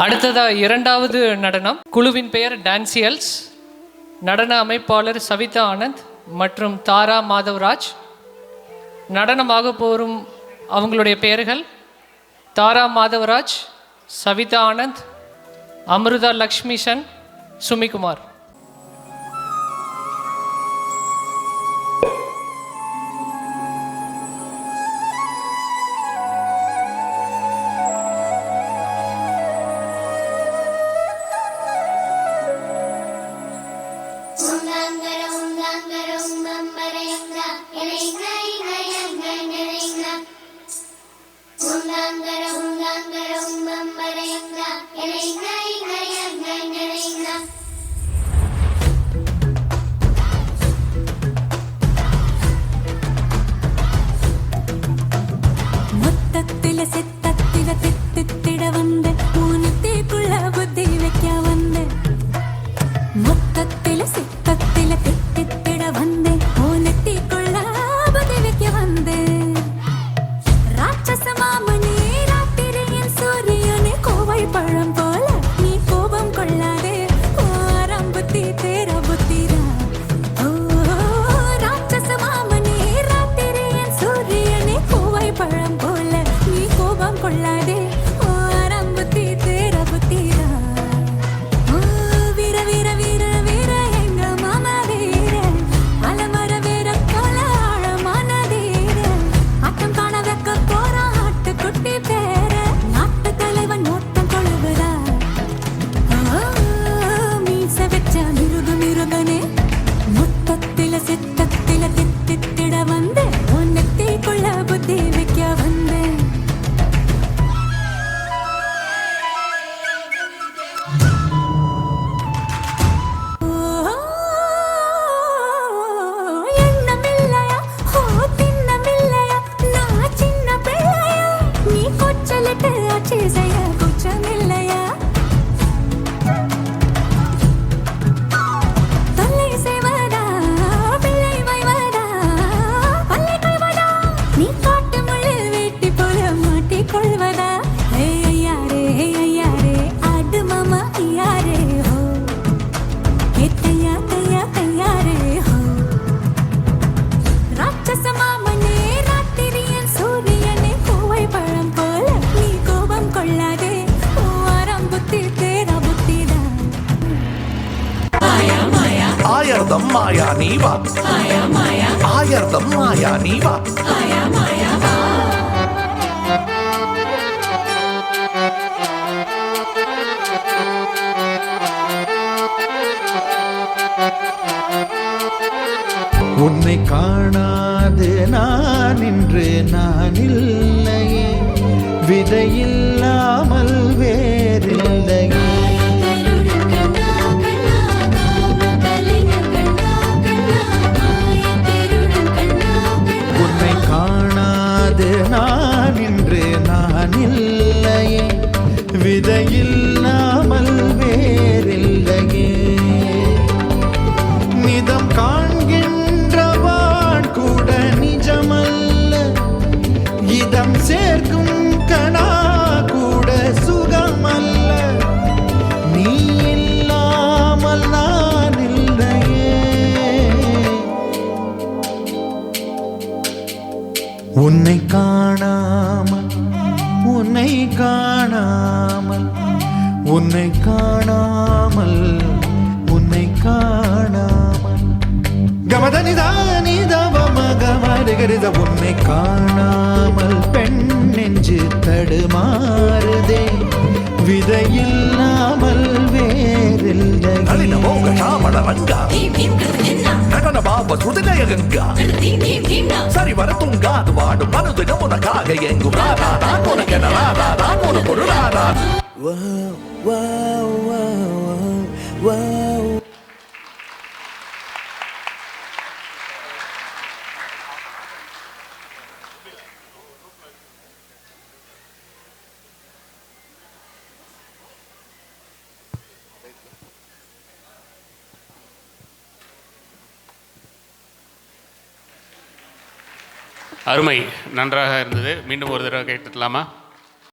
அடுத்ததாக இரண்டாவது நடனம். குழுவின் பெயர் டான்சியல்ஸ். நடன அமைப்பாளர் சவிதா ஆனந்த் மற்றும் தாரா மாதவராஜ். நடனமாக போரும் அவங்களுடைய பெயர்கள் தாரா மாதவராஜ், சவிதா ஆனந்த், அமிர்தா லக்ஷ்மிசன், சுமிகுமார். ஆயர்தம் மாயா நீவா, ஆயர்தம் மாயா நீவா. உன்னை காணாது நான் இன்று நான் இல்லையே, விதையில்லாமல் வேறில்லையே. உன்னை காணாது நான் இன்று நான் இல்லையே, விதையில்லாமல் வேறில்லையே. நிதம் காண்கின்றவான் கூட நிஜமல்ல, இதம் சேர்க்கும் கணா கூட சுகமல்ல. நீ இல்லாமல் நான் இல்லையே. உன்னை காணாமல் உன்னை காணாமல் உன்னை காணாமல் உன்னை காணாமல் கமதனிதானிதவமகமருகரித. உன்னை காணாமல் பெண் நெஞ்சு தடுமாறுதே, விதையில்லாமல் வேறில்லை. நடன பாப சுதிலய கங்கா சரி வர துங்காது வாடும் மனது உனக்காக எங்கும் ராதா நான் உனக்கென ராதா நான் உனக்கு ஒரு ராதா. அருமை, நன்றாக இருந்தது. மீண்டும் ஒரு தடவை கேட்டுக்கலாமா?